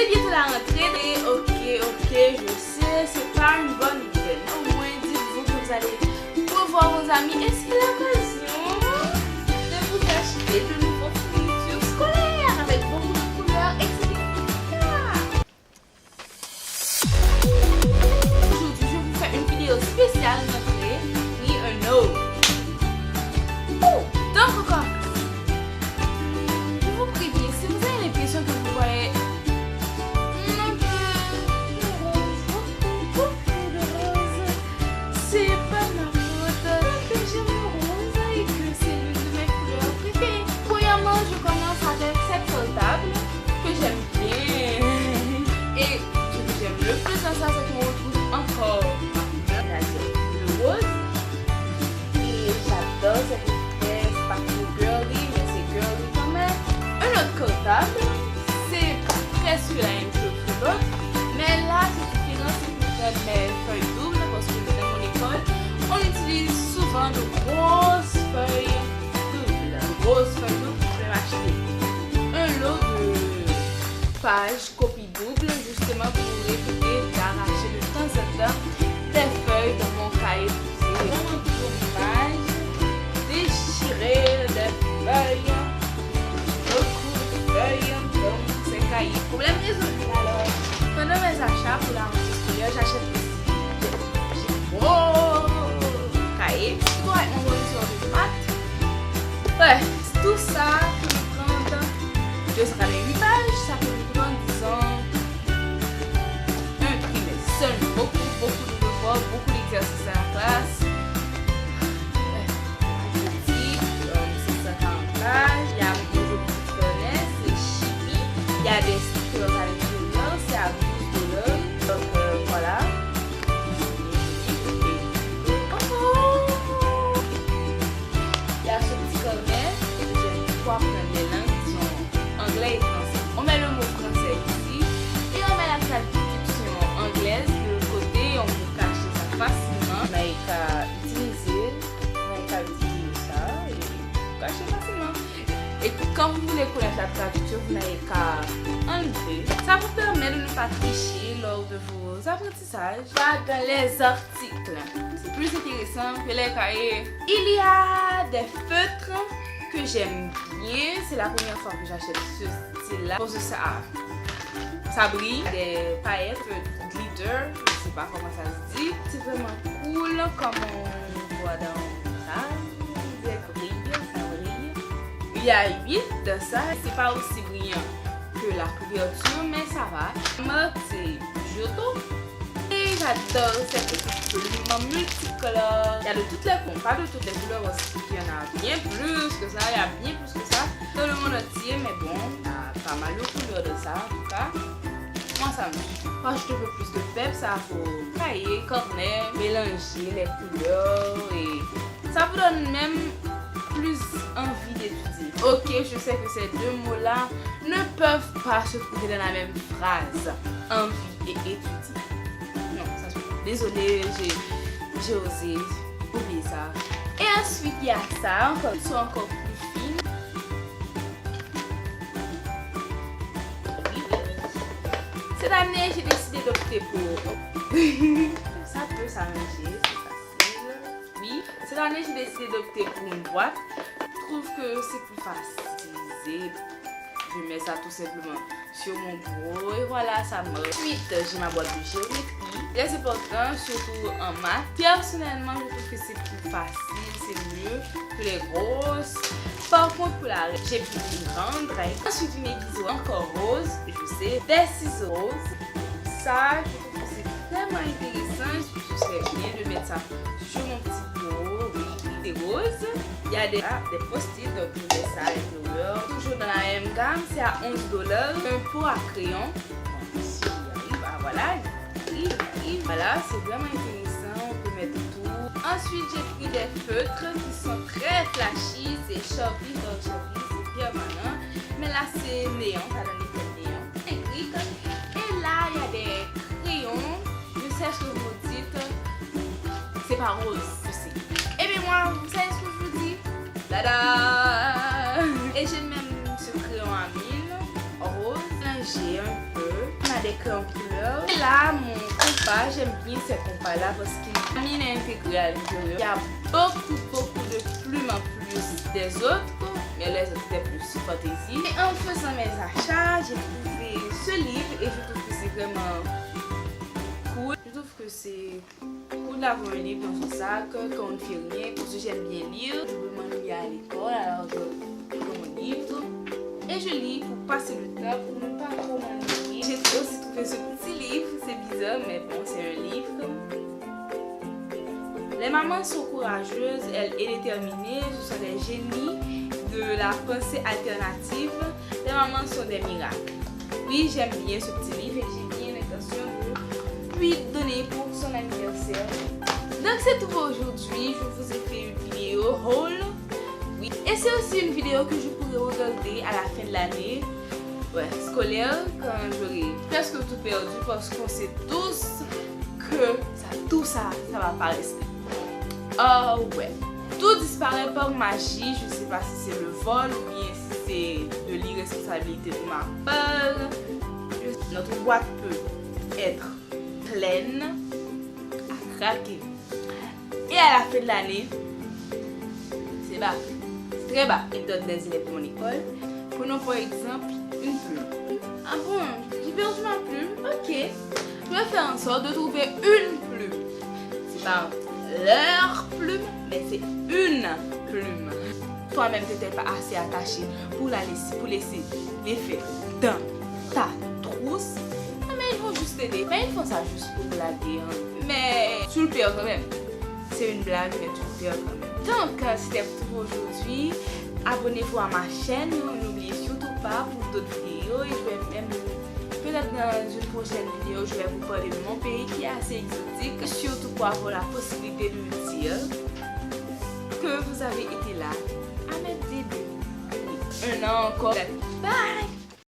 C'est bientôt la rentrée et ok, je sais, c'est pas une bonne nouvelle. Au moins, dites-vous que vous allez revoir vos amis et c'est l'occasion de vous acheter de nouveaux fournitures scolaires avec beaucoup de couleurs, etc. Aujourd'hui, je vous fais une vidéo spéciale rentrée, oui, un no. Donc, encore. Je vous préviens, si vous avez l'impression que vous voyez un peu beaucoup de rose, c'est pas ma faute que j'aime le rose et que c'est l'une de mes couleurs préférées. Premièrement, je commence avec cette table que j'aime bien. Et ce que j'aime le plus dans ça, c'est qu'on retrouve encore ma couleur, c'est-à-dire le rose. Et j'adore cette espèce, c'est pas trop girly, mais c'est girly quand même. Un autre cotable, c'est presque la même chose que l'autre, mais là c'est différent, c'est pour faire mes feuilles doubles parce que dans mon école, on utilise souvent de grosses feuilles doubles. Je vais m'acheter un lot de pages copie double justement pour éviter d'arracher de temps en temps des feuilles dans mon cahier. C'est vraiment dommage déchirer des feuilles. Problème résolu. Alors, pendant mes achats pour la rentrée scolaire, j'achète aussi des gros cahiers. Tu dois être mon professeur de maths. Ouais, tout ça peut me prendre 288 pages. Ça peut me prendre, disons, un trimestre. Seulement beaucoup de devoirs, beaucoup d'exercices à la classe. C'est 140 pages. Il y a il y a des stickers à l'intérieur, c'est à 12 $. Donc voilà. Il y a ce petit carnet. J'aime trois prendre des langues qui sont anglais et français. On met le mot français ici et on met la traduction anglaise de l'autre côté. On peut cacher ça facilement. On n'a qu'à utiliser ça et cacher facilement. Et quand vous voulez connaître la traduction, vous n'avez qu'à enlever. Ça vous permet de ne pas tricher lors de vos apprentissages. Pas dans les articles. C'est plus intéressant que les cahiers. Il y a des feutres que j'aime bien. C'est la première fois que j'achète ce style-là. Parce que ça brille. Des paillettes, glitter. Je ne sais pas comment ça se dit. C'est vraiment cool comme on voit dans ça. Des grilles. Il y a 8 de ça, c'est pas aussi brillant que la couverture, mais ça va. Moi, c'est Giotto. Et j'adore cette petite plume multicolore. Il y a de toutes les couleurs, pas de toutes les couleurs aussi. Il y en a bien plus que ça, il y a bien plus que ça. Dans le monde entier, mais bon, il y a pas mal de couleurs de ça en tout cas. Moi, ça me suffit. Pour ajouter un peu plus de pep, ça faut cahier, cornet, mélanger les couleurs et ça vous donne même plus envie d'étudier. Ok, je sais que ces deux mots-là ne peuvent pas se trouver dans la même phrase. Envie et étudier. Non, ça se peut. Désolée, j'ai osé oublier ça. Et ensuite, il y a ça, qui sont encore plus fines. Cette année, j'ai décidé d'opter pour... ça peut s'arranger, c'est facile. Oui, cette année, j'ai décidé d'opter pour une boîte. Je trouve que c'est plus facile. Je mets ça tout simplement sur mon bureau et voilà, ça marche. Ensuite, j'ai ma boîte de géométrie. Très important, surtout en maths. Personnellement, je trouve que c'est plus facile, c'est mieux que les grosses. Par contre, pour la j'ai pris une grande règle. Ensuite, une aiguiseau encore rose, je sais, des ciseaux roses. Ça, je trouve que c'est vraiment intéressant. Je serais bien de mettre ça sur mon petit bureau. Des roses, il y a des post-it, donc je mets ça avec le beurre. Toujours dans la même gamme, c'est à 11 $. Un pot à crayon. Donc, si il arrive, voilà, il arrive. Voilà, c'est vraiment intéressant, on peut mettre tout. Ensuite, j'ai pris des feutres qui sont très flashy, c'est Sharpie, donc Sharpie, c'est bien malin. Mais là, c'est néon, ça donne l'effet néon. Écrit. Et là, il y a des crayons. Je sais ce que vous dites, c'est pas rose, je sais. Et bien moi, vous savez ce que je vous dis? Tada! Et j'ai même ce crayon à mine rose. léger un peu. On a des crayons couleurs. Et là, mon compas, j'aime bien ce compas-là parce qu'il a une mine intégrale. Il y a beaucoup de plumes en plus des autres. Mais les autres étaient plus fantaisie. Et en faisant mes achats, j'ai trouvé ce livre et je trouve que c'est vraiment cool. Je trouve que c'est cool d'avoir un livre dans son sac quand on ne fait rien. Parce que j'aime bien lire. Je veux m'ennuyer à l'école, alors je prends mon livre. Et je lis pour passer le temps, pour ne pas trop m'ennuyer. J'ai aussi trouvé ce petit livre. C'est bizarre, mais bon, c'est un livre. Les mamans sont courageuses et déterminées. Ce sont des génies de la pensée alternative. Les mamans sont des miracles. Oui, j'aime bien ce petit livre et j'ai bien l'intention de lui donner pour son anniversaire. Donc c'est tout pour aujourd'hui. Je vous ai fait une vidéo haul. Oui. Et c'est aussi une vidéo que je pourrais regarder à la fin de l'année scolaire quand j'aurai presque tout perdu parce qu'on sait tous que tout ça va pas rester. Oh ouais. Tout disparaît par magie. Je ne sais pas si c'est le vol ou bien si c'est de l'irresponsabilité de ma part. Notre boîte peut être pleine à craquer. Et à la fin de l'année, c'est bas. C'est très bas. Il donne des élèves pour mon école. Prenons par exemple une plume. Ah bon, j'ai perdu ma plume. Ok. Je vais faire en sorte de trouver une plume. C'est pas leur plume, mais c'est une plume. Toi-même, tu n'étais pas assez attaché pour laisser l'effet dans ta trousse. Mais ils vont juste t'aider. Mais ils font ça juste pour blaguer. Mais tu le perds quand même. C'est une blague, mais tu le perds quand même. Donc, c'était tout pour aujourd'hui. Abonnez-vous à ma chaîne. N'oubliez surtout pas pour d'autres vidéos. Et je vais même... Peut-être dans une prochaine vidéo, je vais vous parler de mon pays qui est assez exotique. Surtout pour avoir la possibilité de me dire que vous avez été là à m'aider. Un an encore. Bye!